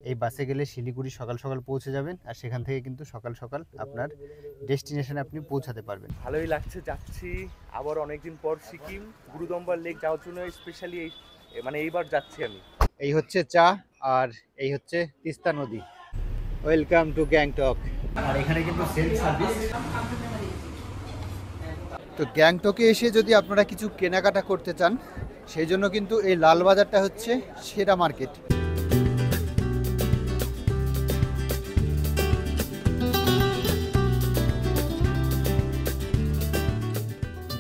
এই বাসে গেলে শিলিগুড়ি সকাল সকাল পৌঁছে যাবেন, আর সেখান থেকে কিন্তু সকাল সকাল আপনার ডেস্টিনেশনে আপনি পৌঁছাতে পারবেন। ভালোই লাগছে, যাচ্ছি আবার অনেকদিন পর সিকিম গুরুদম্বার লেক যাওয়ার জন্য স্পেশালি এইবার যাচ্ছি আমি। এই হচ্ছে চা আর এই হচ্ছে তিস্তা নদী। Welcome to Gangtok. আর এখানে কিন্তু সেলফ সার্ভিস। তো গ্যাংটকে এসে যদি আপনারা কিছু কেনাকাটা করতে চান, সেই জন্য কিন্তু এই লালবাজারটা হচ্ছে সেরা মার্কেট।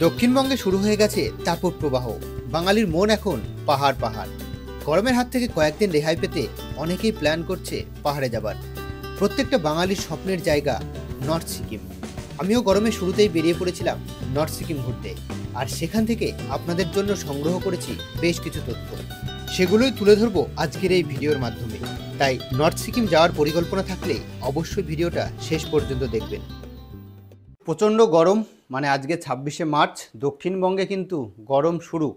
দক্ষিণবঙ্গে শুরু হয়ে গেছে তাপর প্রবাহ। বাঙালির মন এখন পাহাড় পাহাড়। গরমের হাত থেকে কয়েকদিন রেহাই পেতে অনেকেই প্ল্যান করছে পাহাড়ে যাবার। প্রত্যেকটা বাঙালির স্বপ্নের জায়গা নর্থ সিকিম। আমিও গরমের শুরুতেই বেরিয়ে পড়েছিলাম নর্থ সিকিম ঘুরতে, আর সেখান থেকে আপনাদের জন্য সংগ্রহ করেছি বেশ কিছু তথ্য। সেগুলোই তুলে ধরবো আজকের এই ভিডিওর মাধ্যমে। তাই নর্থ সিকিম যাওয়ার পরিকল্পনা থাকলে অবশ্যই ভিডিওটা শেষ পর্যন্ত দেখবেন। প্রচণ্ড গরম, মানে আজকে 26শে মার্চ, দক্ষিণবঙ্গে কিন্তু গরম শুরু।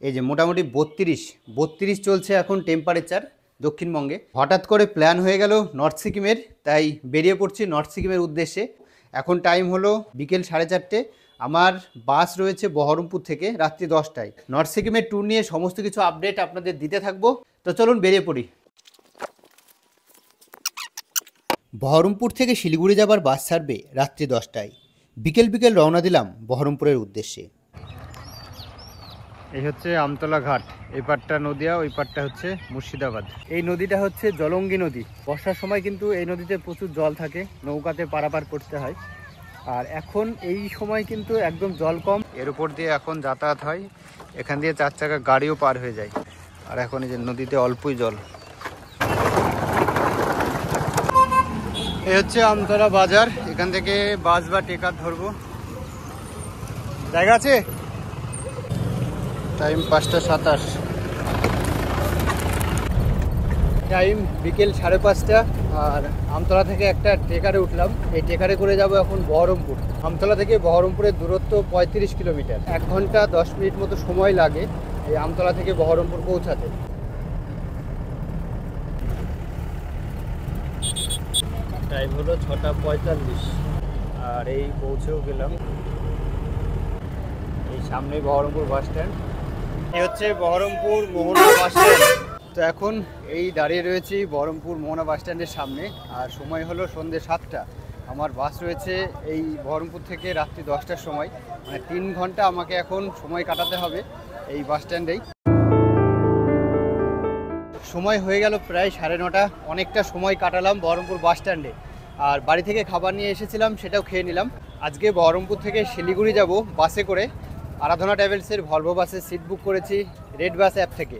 এই যে মোটামুটি 32 চলছে এখন টেম্পারেচার দক্ষিণবঙ্গে। হঠাৎ করে প্ল্যান হয়ে গেল নর্থ সিকিমের, তাই বেরিয়ে পড়ছি নর্থ সিকিমের উদ্দেশ্যে। এখন টাইম হলো বিকেল 4:30। আমার বাস রয়েছে বহরমপুর থেকে রাত্রি 10টায়। নর্থ সিকিমের ট্যুর নিয়ে সমস্ত কিছু আপডেট আপনাদের দিতে থাকবো। তো চলুন বেরিয়ে পড়ি। বহরমপুর থেকে শিলিগুড়ি যাবার বাস ছাড়বে রাত্রি 10টায়। বিকেল বিকেল রওনা দিলাম বহরমপুরের উদ্দেশ্যে। এই হচ্ছে আমতলা ঘাট। এই পারটা নদিয়া, ওই পারটা হচ্ছে মুর্শিদাবাদ। এই নদীটা হচ্ছে জলঙ্গি নদী। বর্ষার সময় কিন্তু এই নদীতে প্রচুর জল থাকে, নৌকাতে পারাপার করতে হয়। আর এখন এই সময় কিন্তু একদম জল কম, এর উপর দিয়ে এখন যাতায়াত হয়। এখান দিয়ে 4 চাকা গাড়িও পার হয়ে যায়। আর এখন এই যে নদীতে অল্পই জল। এই হচ্ছে আমতলা বাজার। এখান থেকে বাস বা টেকার ধরবো। জায়গা আছে? টাইম 5:27। টাইম বিকেল 5:30। আর আমতলা থেকে একটা ট্রেকারে উঠলাম। এই ট্রেকারে করে যাব এখন বহরমপুর। আমতলা থেকে বহরমপুরের দূরত্ব 35 কিলোমিটার। 1 ঘন্টা 10 মিনিট মতো সময় লাগে এই আমতলা থেকে বহরমপুর পৌঁছাতে। টাইম হলো 6:45। আর এই পৌঁছেও গেলাম। এই সামনে বহরমপুর বাস স্ট্যান্ড। এই হচ্ছে বহরমপুর মোহনা বাস স্ট্যান্ড। তো এখন এই দাঁড়িয়ে রয়েছি বহরমপুর মোহনা বাস স্ট্যান্ডের সামনে। আর সময় হলো সন্ধ্যে 7টা। আমার বাস রয়েছে এই বহরমপুর থেকে রাত্রি 10টার সময়। মানে 3 ঘন্টা আমাকে এখন সময় কাটাতে হবে এই বাস স্ট্যান্ডেই। সময় হয়ে গেল প্রায় 9:30। অনেকটা সময় কাটালাম বহরমপুর বাস স্ট্যান্ডে। আর বাড়ি থেকে খাবার নিয়ে এসেছিলাম, সেটাও খেয়ে নিলাম। আজকে বহরমপুর থেকে শিলিগুড়ি যাব বাসে করে। আরাধনা ট্রাভেলসের ভলভো বাসে সিট বুক করেছি রেড বাস অ্যাপ থেকে।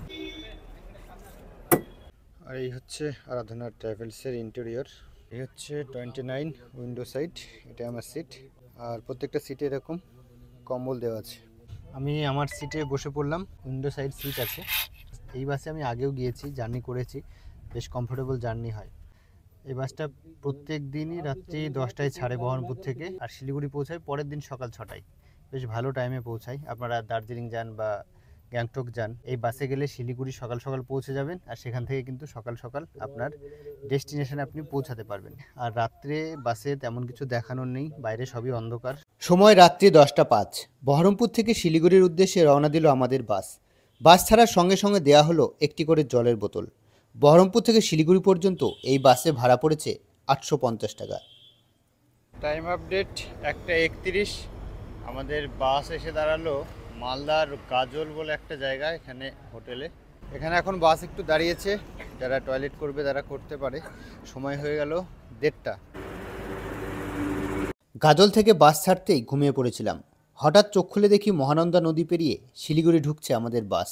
আর এই হচ্ছে আরাধনা ট্রাভেলসের ইন্টেরিয়র। এই হচ্ছে 29 উইন্ডো সাইড। এটা আমার সিট। আর প্রত্যেকটা সিটে এরকম কম্বল দেওয়া আছে। আমি আমার সিটে বসে পড়লাম। উইন্ডো সাইড সিট আছে। এই বাসে আমি আগেও গিয়েছি, জার্নি করেছি, বেশ কমফোর্টেবল জার্নি হয়। এই বাসটা প্রত্যেক দিনই রাত্রি 10টায় ছাড়ে বহরমপুর থেকে, আর শিলিগুড়ি পৌঁছায় পরের দিন সকাল 6টায়। বেশ ভালো টাইমে পৌঁছায়। আপনারা দার্জিলিং যান বা গ্যাংটক যান, এই বাসে গেলে শিলিগুড়ি সকাল সকাল পৌঁছে যাবেন, আর সেখান থেকে কিন্তু সকাল সকাল আপনার ডেস্টিনেশনে আপনি পৌঁছাতে পারবেন। আর রাত্রে বাসে তেমন কিছু দেখানোর নেই, বাইরে সবই অন্ধকার। সময় রাত্রি 10:05। বহরমপুর থেকে শিলিগুড়ির উদ্দেশ্যে রওনা দিল আমাদের বাস। বাস ছাড়ার সঙ্গে সঙ্গে দেয়া হলো একটি করে জলের বোতল। বহরমপুর থেকে শিলিগুড়ি পর্যন্ত এই বাসে ভাড়া পড়েছে 850 টাকা। Time update 1:31। আমাদের বাস এসে দাঁড়ালো মালদার গাজল বলে একটা জায়গা, এখানে হোটেলে। এখানে এখন বাস একটু দাঁড়িয়েছে, যারা টয়লেট করবে তারা করতে পারে। সময় হয়ে গেল 1:30। গাজল থেকে বাস ছাড়তেই ঘুমিয়ে পড়েছিলাম। হঠাৎ চোখ খুলে দেখি মহানন্দা নদী পেরিয়ে শিলিগুড়ি ঢুকছে আমাদের বাস।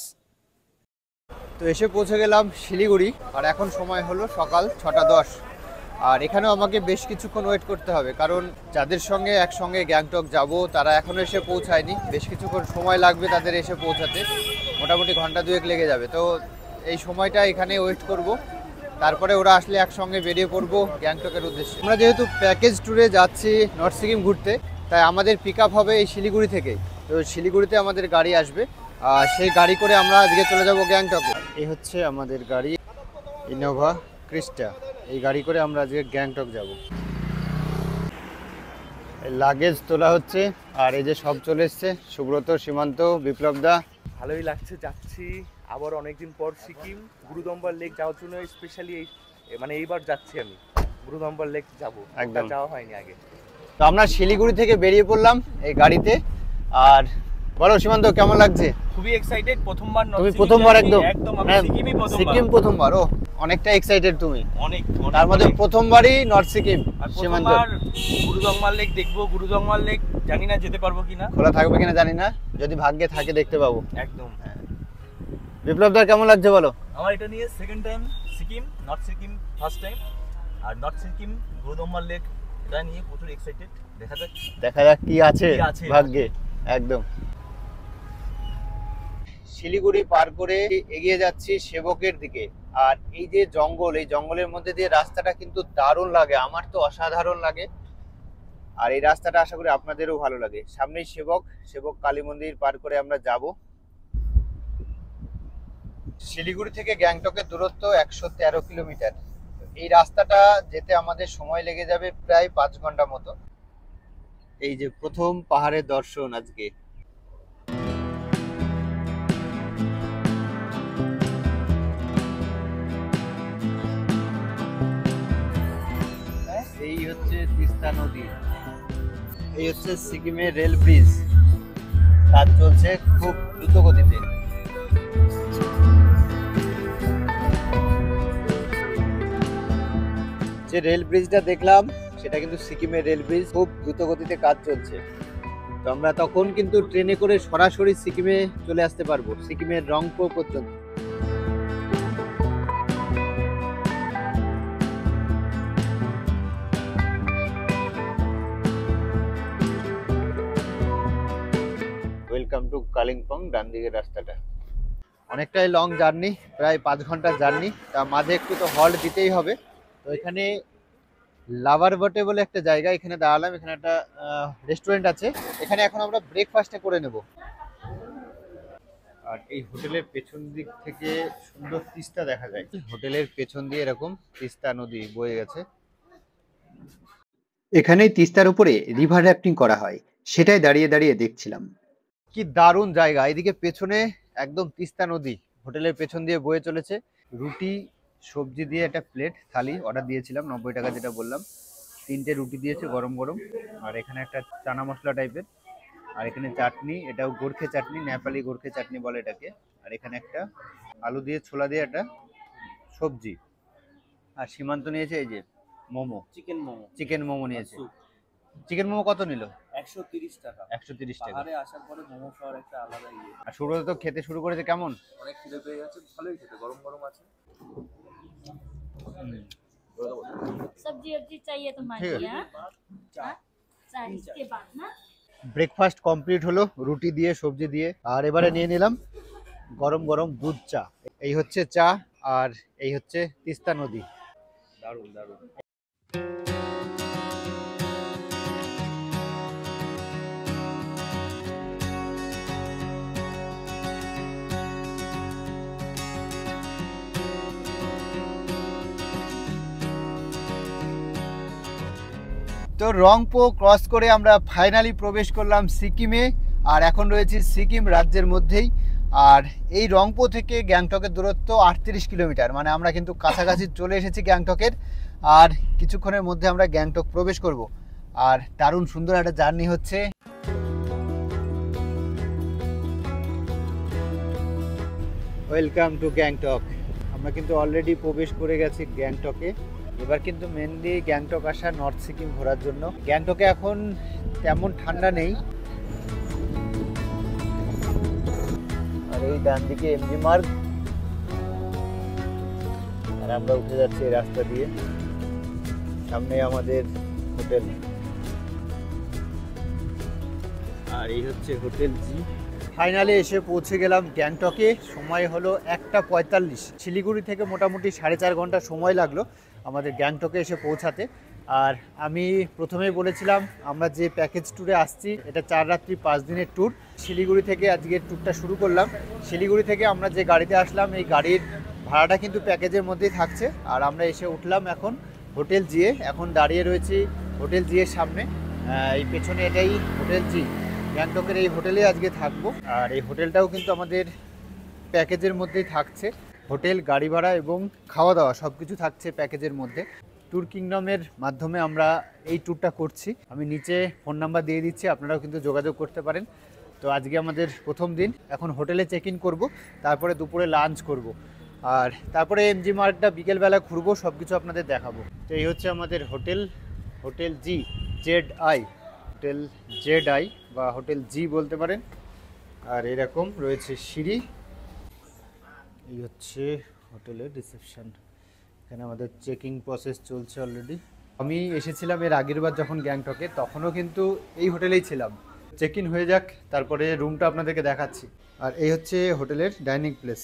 তো এসে পৌঁছে গেলাম শিলিগুড়ি। আর এখন সময় হলো সকাল 6:10। আর এখানেও আমাকে বেশ কিছুক্ষণ ওয়েট করতে হবে, কারণ যাদের সঙ্গে একসঙ্গে গ্যাংটক যাব তারা এখনও এসে পৌঁছায়নি। বেশ কিছুক্ষণ সময় লাগবে তাদের এসে পৌঁছাতে, মোটামুটি ঘন্টা 2 লেগে যাবে। তো এই সময়টা এখানে ওয়েট করব, তারপরে ওরা আসলে একসঙ্গে বেরিয়ে পড়বো গ্যাংটকের উদ্দেশ্যে। আমরা যেহেতু প্যাকেজ ট্যুরে যাচ্ছি নর্থ সিকিম ঘুরতে, তাই আমাদের পিক আপ হবে এই শিলিগুড়ি থেকেই। তো শিলিগুড়িতে আমাদের গাড়ি আসবে, সেই গাড়ি করে আমরা আজকে চলে যাব গ্যাংটকে। এই হচ্ছে আমাদের গাড়ি, ইনোভা ক্রিস্টা। এই গাড়ি করে আমরা আজকে গ্যাংটক যাব। লাগেজ তোলা হচ্ছে আর এই যে সব চলে এসছে, সুব্রত, সীমান্ত, বিপ্লব দা। ভালোই লাগছে, যাচ্ছি আবার অনেকদিন পর সিকিম গুরুদম্বার লেক যাওয়ার জন্য স্পেশালি মানে এইবার যাচ্ছি আমি গুরুদম্বার লেক যাবো, একদম যাওয়া হয়নি আগে। তো আমরা শিলিগুড়ি থেকে বেরিয়ে পড়লাম এই গাড়িতে। আর বলো সীমান্ত, কেমন লাগছে? খুবই এক্সাইটেড, প্রথমবার। তুমি প্রথমবার? একদম আমি সিকিমই প্রথমবার। সিকিম প্রথমবার? ও, অনেকটা এক্সাইটেড তুমি। অনেক, তার মধ্যে প্রথমবারই নর্থ সিকিম। সীমান্ত, প্রথমবার গুরুদংমার লেক দেখবো। গুরুদংমার লেক জানি না যেতে পারবো কিনা, খোলা থাকবে কিনা জানি না, যদি ভাগ্যে থাকে দেখতে পাবো। একদম। বিপ্লব দা, কেমন লাগছে বলো? আমার এটা নিয়ে second time Sikkim, north Sikkim first time. আর নর্থ সিকিম গুরুদংমার লেক এটা নিয়ে প্রচুর এক্সাইটেড। দেখা যাক কি আছে ভাগ্যে। একদম। শিলিগুড়ি পার করে এগিয়ে যাচ্ছি সেবকের দিকে। আর এই যে জঙ্গল, এই জঙ্গলের মধ্যে দিয়ে রাস্তাটা কিন্তু দারুণ লাগে, আমার তো অসাধারণ লাগে। আর এই রাস্তাটা আশা করি আপনাদেরও ভালো লাগে। সামনেই সেবক কালী মন্দির পার করে আমরা যাব। শিলিগুড়ি থেকে গ্যাংটকের দূরত্ব 113 কিলোমিটার। এই রাস্তাটা যেতে আমাদের সময় লেগে যাবে প্রায় 5 ঘন্টা মতো। এই যে প্রথম পাহাড়ের দর্শন আজকে। এই হচ্ছে তিস্তা নদী, এই হচ্ছে সিকিমের রেল ব্রিজ। কাজ চলছে খুব দ্রুত গতিতে। যে রেল ব্রিজটা দেখলাম সেটা কিন্তু সিকিমের রেল ব্রিজ, খুব দ্রুত গতিতে কাজ চলছে। তো আমরা তখন কিন্তু ট্রেনে করে সরাসরি সিকিমে চলে আসতে পারবো, সিকিমের রংপো পর্যন্ত। Welcome to Kalimpong. ডান দিকের রাস্তাটা অনেকটাই লং জার্নি, প্রায় 5 ঘন্টার জার্নি। তার মাঝে একটু তো হল্ট দিতেই হবে। তো এখানে লাভার বটে বলে একটা জায়গা, এখানে দাঁড়ালাম। এখানে একটা রেস্টুরেন্ট আছে, এখানে এখন আমরা ব্রেকফাস্টে করে নেব। আর এই হোটেলের পেছন দিক থেকে সুন্দর তিস্তা দেখা যায়। হোটেলের পেছন দিয়ে এরকম তিস্তা নদী বয়ে গেছে। এখানেই তিস্তার উপরে রিভার রাফটিং করা হয়, সেটাই দাঁড়িয়ে দাঁড়িয়ে দেখছিলাম। কি দারুণ জায়গা! এদিকে পেছনে একদম তিস্তা নদী হোটেলের পেছন দিয়ে বয়ে চলেছে। রুটি সবজি দিয়ে একটা প্লেট থালি অর্ডার দিয়েছিলাম, 90 টাকা যেটা বললাম। 3টে রুটি দিয়েছে গরম গরম। আর এখানে একটা চানা মশলা টাইপের। আর এখানে চাটনি, এটাও গোরখে চাটনি, নেপালি গোরখে চাটনি বলে এটাকে। আর এখানে একটা আলু দিয়ে ছোলা দিয়ে একটা সবজি। আর সীমান্ত নিয়েছে এই যে মোমো, চিকেন মোমো নিয়েছে। চিকেন মোমো কত নিল? 130 টাকা। 130 টাকা। পাহাড়ে আসার পরে মোমো খাওয়ার একটা আলাদা ইয়ে। আর সুব্রত তো খেতে শুরু করেছে। কেমন? অনেক খিদে পেয়ে গেছে, ভালোই খেতে, গরম গরম আছে। सब्जी वब्जी चाहिए तो ठीक है। मांगिए। हाँ? चाय इसके बाद ना। ব্রেকফাস্ট কমপ্লিট হলো রুটি দিয়ে সবজি দিয়ে। আর এবারে নিয়ে নিলাম গরম গরম দুধ চা। এই হচ্ছে চা আর এই হচ্ছে তিস্তা নদী। দারুণ দারুণ। তো রংপো ক্রস করে আমরা ফাইনালি প্রবেশ করলাম সিকিমে। আর এখন রয়েছি সিকিম রাজ্যের মধ্যেই। আর এই রংপো থেকে গ্যাংটকের দূরত্ব 38 কিলোমিটার, মানে আমরা কিন্তু কাছাকাছি চলে এসেছি গ্যাংটকের। আর কিছুক্ষণের মধ্যে আমরা গ্যাংটক প্রবেশ করব। আর দারুণ সুন্দর একটা জার্নি হচ্ছে। Welcome to Gangtok. আমরা কিন্তু অলরেডি প্রবেশ করে গেছি গ্যাংটকে। এবার কিন্তু মেনলি গ্যাংটক আসা নর্থ সিকিম ঘোরার জন্য। গ্যাংটকে এখন তেমন ঠান্ডা নেই। আর এই ডান দিকে এমজি মার্গ। আর আমরা উঠে যাচ্ছি এই রাস্তা দিয়ে। সামনে আমাদের হোটেল। আর এই হচ্ছে হোটেল জি। ফাইনালি এসে পৌঁছে গেলাম গ্যাংটকে। সময় হলো 1:45। শিলিগুড়ি থেকে মোটামুটি 4.5 ঘন্টা সময় লাগলো আমাদের গ্যাংটকে এসে পৌঁছাতে। আর আমি প্রথমেই বলেছিলাম আমরা যে প্যাকেজ ট্যুরে আসছি এটা 4 রাত্রি 5 দিনের ট্যুর। শিলিগুড়ি থেকে আজকের ট্যুরটা শুরু করলাম। শিলিগুড়ি থেকে আমরা যে গাড়িতে আসলাম এই গাড়ির ভাড়াটা কিন্তু প্যাকেজের মধ্যেই থাকছে। আর আমরা এসে উঠলাম এখন হোটেল জিয়ে, এখন দাঁড়িয়ে রয়েছি হোটেল জিয়ের সামনে। এই পেছনে এটাই হোটেল জি, গ্যাংটকের এই হোটেলে আজকে থাকবো। আর এই হোটেলটাও কিন্তু আমাদের প্যাকেজের মধ্যেই থাকছে, হোটেল, গাড়ি ভাড়া এবং খাওয়া দাওয়া সব কিছু থাকছে প্যাকেজের মধ্যে। ট্যুর কিংডমের মাধ্যমে আমরা এই ট্যুরটা করছি। আমি নিচে ফোন নাম্বার দিয়ে দিচ্ছি, আপনারাও কিন্তু যোগাযোগ করতে পারেন। তো আজকে আমাদের প্রথম দিন, এখন হোটেলে চেক ইন করবো, তারপরে দুপুরে লাঞ্চ করব, আর তারপরে এমজি মার্গটা বিকেলবেলা ঘুরবো, সব কিছু আপনাদের দেখাবো। তো এই হচ্ছে আমাদের হোটেল, হোটেল জি, ZI, হোটেল ZI বা হোটেল জি বলতে পারেন। আর এরকম রয়েছে সিঁড়ি। এই হচ্ছে হোটেলের রিসেপশন, এখানে আমাদের চেকিং প্রসেস চলছে অলরেডি। আমি এসেছিলাম এর আগের বার যখন গ্যাংটকে, তখনও কিন্তু এই হোটেলেই ছিলাম। চেক ইন হয়ে যাক, তারপরে রুমটা আপনাদেরকে দেখাচ্ছি। আর এই হচ্ছে হোটেলের ডাইনিং প্লেস।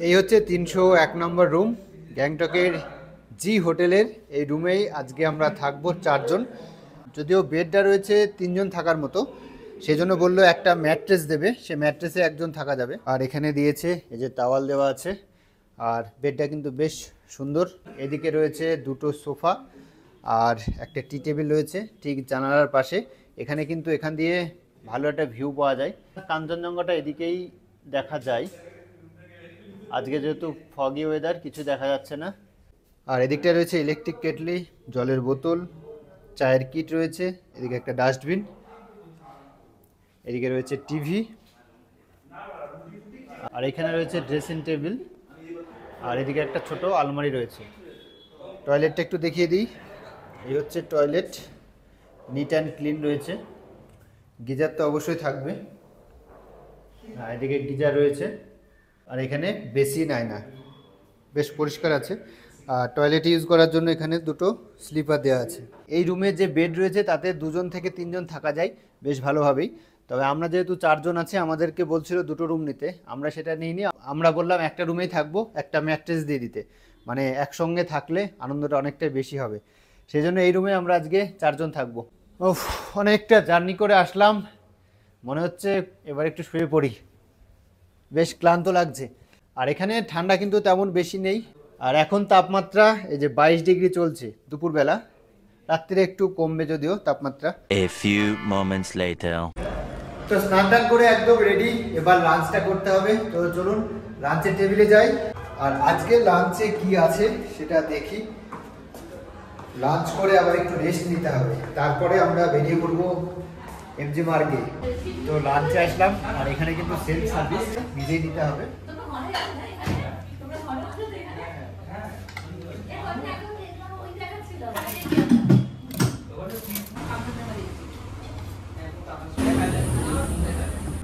এই হচ্ছে 301 নম্বর রুম গ্যাংটকের জি হোটেলের। এই রুমেই আজকে আমরা থাকবো 4 জন। যদিও বেডটা রয়েছে 3 জন থাকার মতো, সেজন্য বললো একটা ম্যাট্রেস দেবে, সে ম্যাট্রেসে 1 জন থাকা যাবে। আর এখানে দিয়েছে এই যে টাওয়াল দেওয়া আছে, আর বেডটা কিন্তু বেশ সুন্দর। এদিকে রয়েছে 2টো সোফা আর একটা টি টেবিল রয়েছে ঠিক জানালার পাশে। এখানে কিন্তু এখান দিয়ে ভালো একটা ভিউ পাওয়া যায়, কাঞ্চনজঙ্ঘাটা এদিকেই দেখা যায়। আজকে যেহেতু ফগি ওয়েদার, কিছু দেখা যাচ্ছে না। আর এদিকটা রয়েছে ইলেকট্রিক কেটলি, জলের বোতল, চায়ের কিট রয়েছে, এদিকে একটা ডাস্টবিন, এদিকে রয়েছে টিভি, আর এখানে রয়েছে ড্রেসিং টেবিল, আর এদিকে একটা ছোট আলমারি রয়েছে। টয়লেটটা একটু দেখিয়ে দিই। এই হচ্ছে টয়লেট, নিট অ্যান্ড ক্লিন রয়েছে। গিজার তো অবশ্যই থাকবে, এদিকে গিজার রয়েছে। আর এখানে বেসিন, আয়না, বেশ পরিষ্কার আছে। আর টয়লেট ইউজ করার জন্য এখানে 2টো স্লিপার দেওয়া আছে। এই রুমে যে বেড রয়েছে তাতে 2 জন থেকে 3 জন থাকা যায় বেশ ভালোভাবেই। তবে আমরা যেহেতু 4 জন আছি, আমাদেরকে বলছিল 2টো রুম নিতে, আমরা সেটা নিইনি। আমরা বললাম একটা রুমেই থাকবো, একটা ম্যাট্রেস দিয়ে দিতে, মানে একসঙ্গে থাকলে আনন্দটা অনেকটাই বেশি হবে। সেই জন্য এই রুমে আমরা আজকে 4 জন থাকবো। অনেকটা জার্নি করে আসলাম, মনে হচ্ছে এবার একটু শুয়ে পড়ি, বেশ ক্লান্ত লাগছে। আর এখানে ঠান্ডা কিন্তু তেমন বেশি নেই। আর এখন তাপমাত্রা এই যে 22 ডিগ্রি চলছে দুপুরবেলা, রাত্রিরে একটু কমবে যদিও তাপমাত্রা। A few moments later. তো স্নান টান করে একদম রেডি, এবার লাঞ্চটা করতে হবে। তো চলুন লাঞ্চের টেবিলে যাই, আর আজকে লাঞ্চে কি আছে সেটা দেখি। লাঞ্চ করে আবার একটু রেস্ট নিতে হবে, তারপরে আমরা বেরিয়ে পড়বো এমজি মার্গে। তো লাঞ্চে আসলাম, আর এখানে কিন্তু সেলফ সার্ভিস নিজেই নিতে হবে।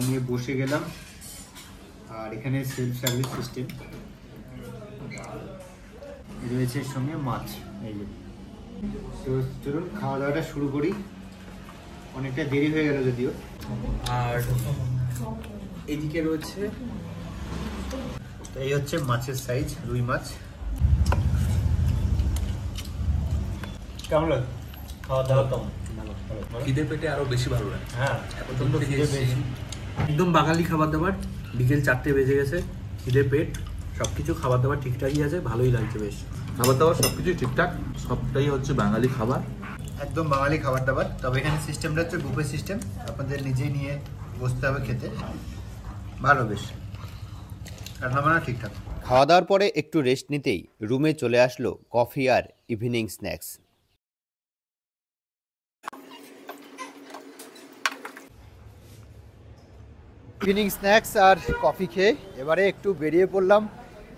নিয়ে বসে গেলাম, আর এখানে সেলফ সার্ভিস সিস্টেম রয়েছে, সঙ্গে মাছ। এই যে, তো চলুন খাওয়া দাওয়াটা শুরু করি, অনেকটা দেরি হয়ে গেল যদিও। আর এদিকে রয়েছে, এই হচ্ছে মাছের সাইজ, রুই মাছ। কেমন লাগে খাওয়া দাওয়া? কেমন? খিদে পেটে আরো বেশি ভালো লাগে। হ্যাঁ, প্রথম থেকে বেশি। একদম বাঙালি খাবার দাবার। বিকেল 4টে বেজে গেছে, খিদে পেট, সবকিছু খাবার দাবার ঠিকঠাকই আছে, ভালোই লাগছে বেশ। খাবার দাবার সবকিছুই ঠিকঠাক, সবটাই হচ্ছে বাঙালি খাবার, একদম বাঙালি খাবার দাবার। তবে এখানে সিস্টেমটা হচ্ছে বুফে সিস্টেম, আপনাদের নিজেই নিয়ে বসতে হবে খেতে, ভালো বেশ, রান্নাবান্না ঠিকঠাক। খাওয়া দাওয়ার পরে একটু রেস্ট নিতেই রুমে চলে আসলো কফি আর ইভিনিং স্ন্যাক্স। ইভিনিং স্ন্যাক্স আর কফি খেয়ে এবারে একটু বেরিয়ে পড়লাম,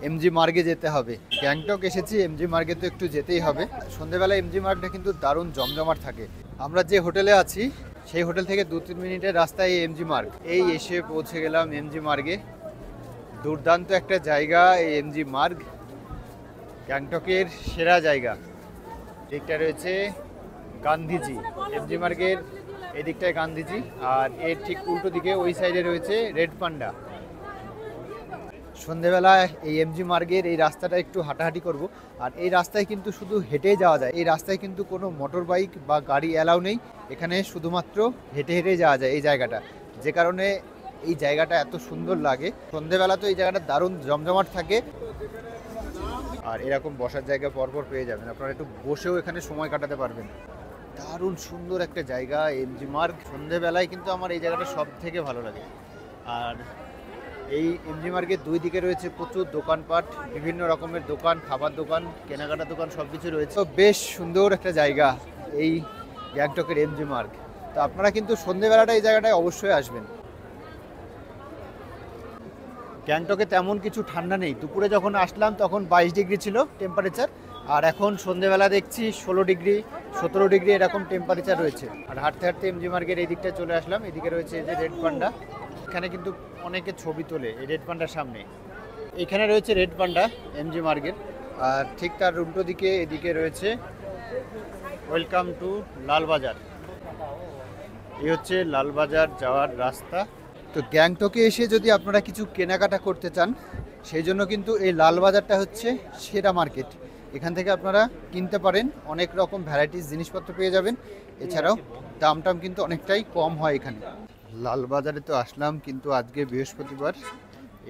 এমজি মার্গে যেতে হবে। গ্যাংটক এসেছি, এমজি মার্গে তো একটু যেতেই হবে। সন্ধেবেলা এমজি মার্গটা কিন্তু দারুণ জমজমাট থাকে। আমরা যে হোটেলে আছি সেই হোটেল থেকে 2-3 মিনিটের রাস্তায় এই এমজি মার্গ। এই এসে পৌঁছে গেলাম এমজি মার্গে। দুর্দান্ত একটা জায়গা এই এমজি মার্গ, গ্যাংটকের সেরা জায়গা। দিকটা রয়েছে গান্ধীজি, এমজি মার্গের এদিকটায় গান্ধীজি, আর এর ঠিক উল্টো দিকে ওই সাইডে রয়েছে রেড পান্ডা। সন্ধেবেলায় এই এমজি মার্গের এই রাস্তাটা একটু হাঁটাহাঁটি করব। আর এই রাস্তায় কিন্তু শুধু হেঁটেই যাওয়া যায়, এই রাস্তায় কিন্তু কোনো মোটর বাইক বা গাড়ি অ্যালাউ নেই। এখানে শুধুমাত্র হেঁটে হেঁটে যাওয়া যায় এই জায়গাটা, যে কারণে এই জায়গাটা এত সুন্দর লাগে। সন্ধেবেলা তো এই জায়গাটা দারুণ জমজমাট থাকে। আর এরকম বসার জায়গা পরপর পেয়ে যাবেন, আপনারা একটু বসেও এখানে সময় কাটাতে পারবেন। দারুণ সুন্দর একটা জায়গা এমজি মার্গ। সন্ধেবেলায় কিন্তু আমার এই জায়গাটা সব থেকে ভালো লাগে। আর এই এমজি মার্গের দুই দিকে রয়েছে প্রচুর দোকানপাট, বিভিন্ন রকমের দোকান, খাবার দোকান, কেনাকাটা দোকান, সব কিছু রয়েছে। তো বেশ সুন্দর একটা জায়গা এই গ্যাংটকের এমজি মার্গ। তো আপনারা কিন্তু সন্ধেবেলাটা এই জায়গাটায় অবশ্যই আসবেন। গ্যাংটকে তেমন কিছু ঠান্ডা নেই। দুপুরে যখন আসলাম তখন 22 ডিগ্রি ছিল টেম্পারেচার, আর এখন সন্ধেবেলা দেখছি 16 ডিগ্রি 17 ডিগ্রি এরকম টেম্পারেচার রয়েছে। আর হাঁটতে হাঁটতে এমজি মার্গের এই দিকটা চলে আসলাম। এদিকে রয়েছে এই যে রেড পান্ডা, এখানে কিন্তু অনেকে ছবি তোলে এই রেড পান্ডার সামনে। এখানে রয়েছে রেড পান্ডা এমজি মার্গের, আর ঠিক তার উল্টো দিকে এদিকে রয়েছে ওয়েলকাম টু লালবাজার। এই হচ্ছে লালবাজার যাওয়ার রাস্তা। তো গ্যাংটকে এসে যদি আপনারা কিছু কেনাকাটা করতে চান, সেই জন্য কিন্তু এই লালবাজারটা হচ্ছে সেরা মার্কেট। এখান থেকে আপনারা কিনতে পারেন, অনেক রকম ভ্যারাইটিস জিনিসপত্র পেয়ে যাবেন। এছাড়াও দাম কিন্তু অনেকটাই কম হয় এখানে। লালবাজারে তো আসলাম, কিন্তু আজকে বৃহস্পতিবার,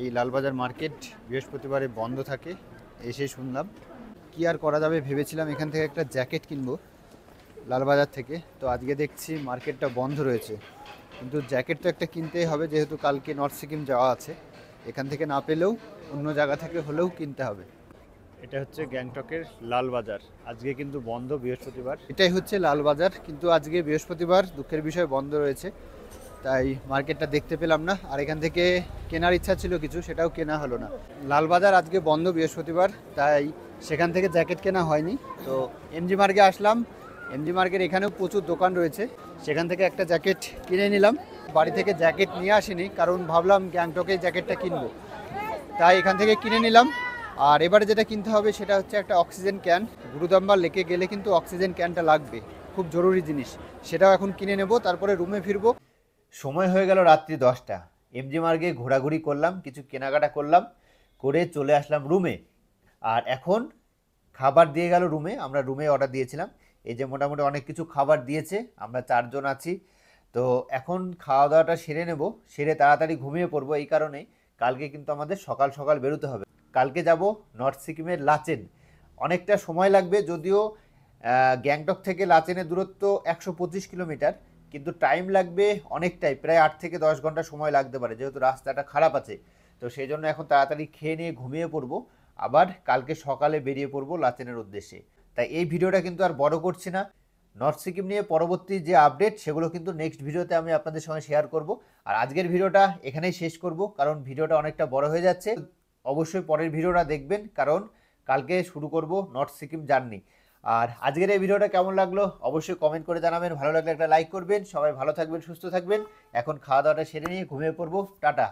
এই লালবাজার মার্কেট বৃহস্পতিবারে বন্ধ থাকে। এসে শুনলাম, কি আর করা যাবে, ভেবেছিলাম এখান থেকে একটা জ্যাকেট কিনবো লালবাজার থেকে। তো আজকে দেখছি মার্কেটটা বন্ধ রয়েছে, কিন্তু জ্যাকেট তো একটা কিনতেই হবে, যেহেতু কালকে নর্থ সিকিম যাওয়া আছে। এখান থেকে না পেলেও অন্য জায়গা থেকে হলেও কিনতে হবে। এটা হচ্ছে গ্যাংটকের লালবাজার, আজকে কিন্তু বন্ধ বৃহস্পতিবার। এটাই হচ্ছে লালবাজার, কিন্তু আজকে বৃহস্পতিবার, দুঃখের বিষয় বন্ধ রয়েছে, তাই মার্কেটটা দেখতে পেলাম না। আর এখান থেকে কেনার ইচ্ছা ছিল কিছু, সেটাও কেনা হলো না। লালবাজার আজকে বন্ধ বৃহস্পতিবার, তাই সেখান থেকে জ্যাকেট কেনা হয়নি। তো এমজি মার্গে আসলাম। এমজি মার্গের এখানেও প্রচুর দোকান রয়েছে, সেখান থেকে একটা জ্যাকেট কিনে নিলাম। বাড়ি থেকে জ্যাকেট নিয়ে আসিনি, কারণ ভাবলাম গ্যাংটকে জ্যাকেটটা কিনবো, তাই এখান থেকে কিনে নিলাম। আর এবারে যেটা কিনতে হবে সেটা হচ্ছে একটা অক্সিজেন ক্যান। গুরুদম্বার লেকে গেলে কিন্তু অক্সিজেন ক্যানটা লাগবে, খুব জরুরি জিনিস। সেটাও এখন কিনে নেব, তারপরে রুমে ফিরবো। সময় হয়ে গেল রাত্রি 10টা। এমজি মার্গে ঘোরাঘুরি করলাম, কিছু কেনাকাটা করলাম, করে চলে আসলাম রুমে। আর এখন খাবার দিয়ে গেল রুমে, আমরা রুমে অর্ডার দিয়েছিলাম। এই যে মোটামুটি অনেক কিছু খাবার দিয়েছে, আমরা 4 জন আছি। তো এখন খাওয়া দাওয়াটা সেরে নেব, সেরে তাড়াতাড়ি ঘুমিয়ে পড়বো। এই কারণে কালকে কিন্তু আমাদের সকাল সকাল বেরোতে হবে। কালকে যাব নর্থ সিকিমের লাচেন। অনেকটা সময় লাগবে, যদিও গ্যাংটক থেকে লাচেনের দূরত্ব 125 কিলোমিটার, কিন্তু টাইম লাগবে অনেকটাই, প্রায় 8 থেকে 10 ঘন্টা সময় লাগতে পারে, যেহেতু রাস্তাটা খারাপ আছে। তো সেই জন্য এখন তাড়াতাড়ি খেয়ে নিয়ে ঘুমিয়ে পড়বো, আবার কালকে সকালে বেরিয়ে পড়বো লাচেনের উদ্দেশ্যে। তাই এই ভিডিওটা কিন্তু আর বড় করছি না। নর্থ সিকিম নিয়ে পরবর্তী যে আপডেট, সেগুলো কিন্তু নেক্সট ভিডিওতে আমি আপনাদের সঙ্গে শেয়ার করব। আর আজকের ভিডিওটা এখানেই শেষ করব, কারণ ভিডিওটা অনেকটা বড় হয়ে যাচ্ছে। অবশ্যই পরের ভিডিওটা দেখবেন, কারণ কালকে শুরু করব নর্থ সিকিম জার্নি। আর আজকের এই ভিডিওটা কেমন লাগলো অবশ্যই কমেন্ট করে জানাবেন। ভালো লাগলে একটা লাইক করবেন। সবাই ভালো থাকবেন, সুস্থ থাকবেন। এখন খাওয়া দাওয়াটা সেরে নিয়ে ঘুমিয়ে পড়বো। টাটা।